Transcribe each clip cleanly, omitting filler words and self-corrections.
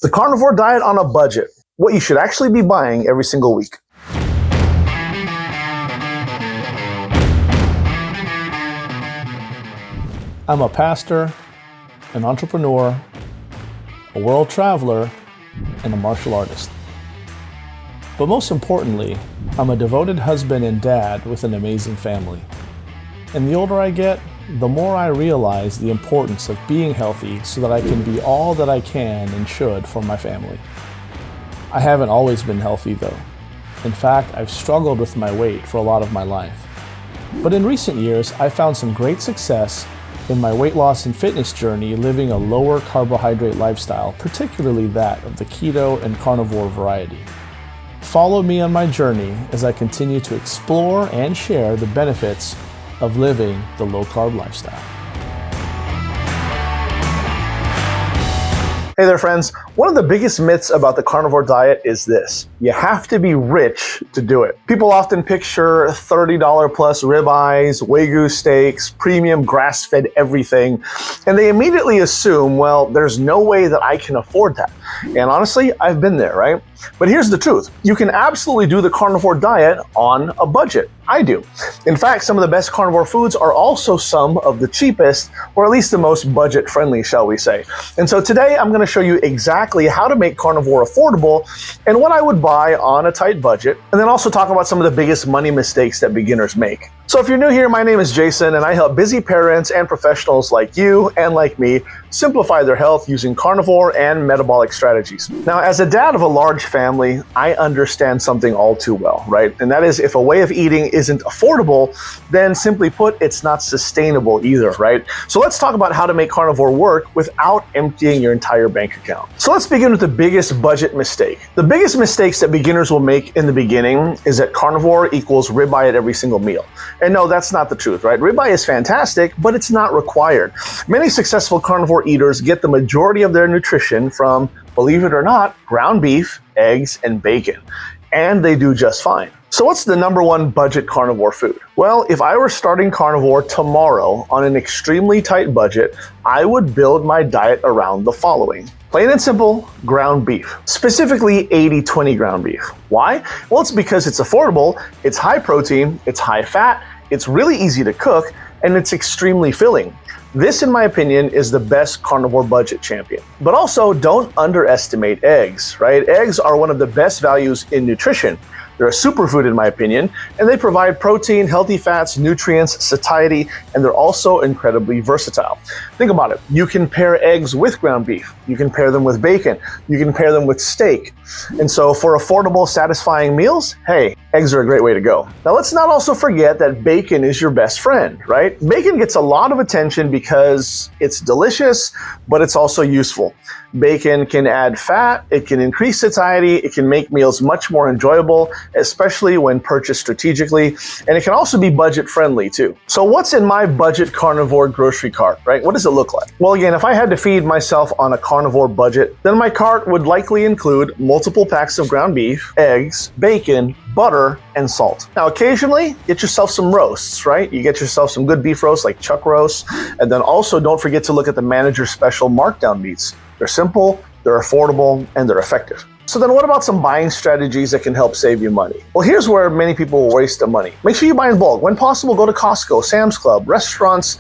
The carnivore diet on a budget. What you should actually be buying every single week. I'm a pastor, an entrepreneur, a world traveler, and a martial artist. But most importantly, I'm a devoted husband and dad with an amazing family. And the older I get, the more I realize the importance of being healthy so that I can be all that I can and should for my family. I haven't always been healthy though. In fact, I've struggled with my weight for a lot of my life. But in recent years, I found some great success in my weight loss and fitness journey living a lower carbohydrate lifestyle, particularly that of the keto and carnivore variety. Follow me on my journey as I continue to explore and share the benefits of living the low-carb lifestyle. Hey there, friends. One of the biggest myths about the carnivore diet is this. You have to be rich to do it. People often picture $30 plus ribeyes, Wagyu steaks, premium grass-fed everything, and they immediately assume, well, there's no way that I can afford that. And honestly, I've been there, right? But here's the truth. You can absolutely do the carnivore diet on a budget. I do. In fact, some of the best carnivore foods are also some of the cheapest, or at least the most budget-friendly, shall we say. And so today I'm going to show you exactly how to make carnivore affordable and what I would buy on a tight budget, and then also talk about some of the biggest money mistakes that beginners make. So if you're new here, my name is Jason, and I help busy parents and professionals like you and like me simplify their health using carnivore and metabolic strategies. Now, as a dad of a large family, I understand something all too well, right? And that is, if a way of eating isn't affordable, then simply put, it's not sustainable either, right? So let's talk about how to make carnivore work without emptying your entire bank account. So let's begin with the biggest budget mistake. The biggest mistakes that beginners will make in the beginning is that carnivore equals ribeye at every single meal. And no, that's not the truth, right? Ribeye is fantastic, but it's not required. Many successful carnivore eaters get the majority of their nutrition from, believe it or not, ground beef, eggs, and bacon. And they do just fine. So what's the number one budget carnivore food? Well, if I were starting carnivore tomorrow on an extremely tight budget, I would build my diet around the following. Plain and simple, ground beef. Specifically 80-20 ground beef. Why? Well, it's because it's affordable, it's high protein, it's high fat, it's really easy to cook, and it's extremely filling. This, in my opinion, is the best carnivore budget champion. But also, don't underestimate eggs, right? Eggs are one of the best values in nutrition. They're a superfood in my opinion, and they provide protein, healthy fats, nutrients, satiety, and they're also incredibly versatile. Think about it. You can pair eggs with ground beef. You can pair them with bacon. You can pair them with steak. And so for affordable, satisfying meals, hey, eggs are a great way to go. Now let's not also forget that bacon is your best friend, right? Bacon gets a lot of attention because it's delicious, but it's also useful. Bacon can add fat, it can increase satiety, it can make meals much more enjoyable, especially when purchased strategically, and it can also be budget friendly too. So what's in my budget carnivore grocery cart, right? What does it look like? Well, again, if I had to feed myself on a carnivore budget, then my cart would likely include multiple packs of ground beef, eggs, bacon, butter, and salt. Now, occasionally, get yourself some roasts, right? You get yourself some good beef roast like chuck roast, and then also don't forget to look at the manager special markdown meats. They're simple, they're affordable, and they're effective. So then what about some buying strategies that can help save you money? Well, here's where many people will waste the money. Make sure you buy in bulk. When possible, go to Costco, Sam's Club, restaurant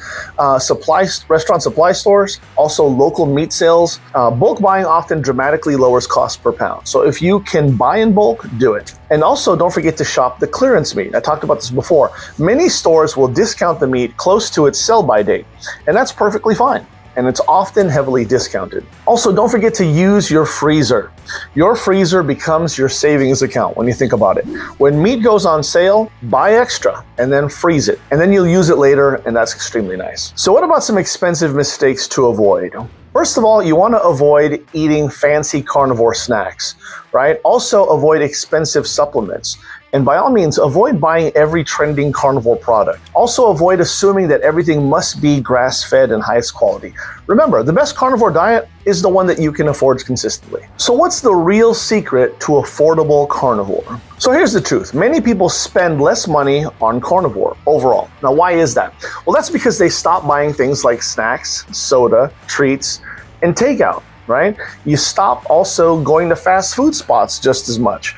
supply stores, also local meat sales. Bulk buying often dramatically lowers cost per pound. So if you can buy in bulk, do it. And also don't forget to shop the clearance meat. I talked about this before. Many stores will discount the meat close to its sell-by date, and that's perfectly fine. And it's often heavily discounted. Also, don't forget to use your freezer. Your freezer becomes your savings account when you think about it. When meat goes on sale, buy extra and then freeze it. And then you'll use it later, and that's extremely nice. So what about some expensive mistakes to avoid? First of all, you want to avoid eating fancy carnivore snacks, right? Also, avoid expensive supplements. And by all means, avoid buying every trending carnivore product. Also, avoid assuming that everything must be grass-fed and highest quality. Remember, the best carnivore diet is the one that you can afford consistently. So what's the real secret to affordable carnivore? So here's the truth. Many people spend less money on carnivore overall. Now, why is that? Well, that's because they stop buying things like snacks, soda, treats, and takeout. right? You stop also going to fast food spots just as much.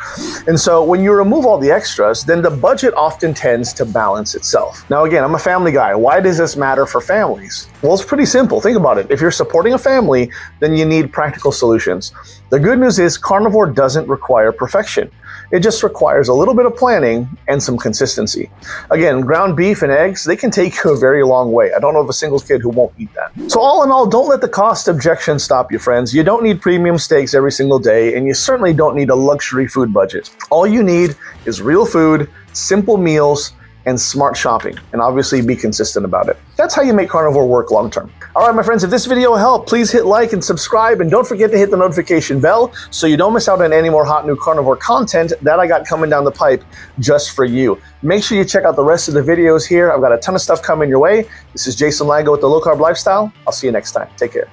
And so when you remove all the extras, then the budget often tends to balance itself. Now again, I'm a family guy. Why does this matter for families? Well, it's pretty simple. Think about it. If you're supporting a family, then you need practical solutions. The good news is carnivore doesn't require perfection. It just requires a little bit of planning and some consistency. Again, ground beef and eggs, they can take you a very long way. I don't know of a single kid who won't eat that. So all in all, don't let the cost objection stop you, friends. You don't need premium steaks every single day, and you certainly don't need a luxury food budget. All you need is real food, simple meals, and smart shopping, and obviously be consistent about it. That's how you make carnivore work long term. All right, my friends, if this video helped, please hit like and subscribe, and don't forget to hit the notification bell so you don't miss out on any more hot new carnivore content that I got coming down the pipe just for you. Make sure you check out the rest of the videos here. I've got a ton of stuff coming your way. This is Jason Lago with the Low Carb Lifestyle. I'll see you next time. Take care.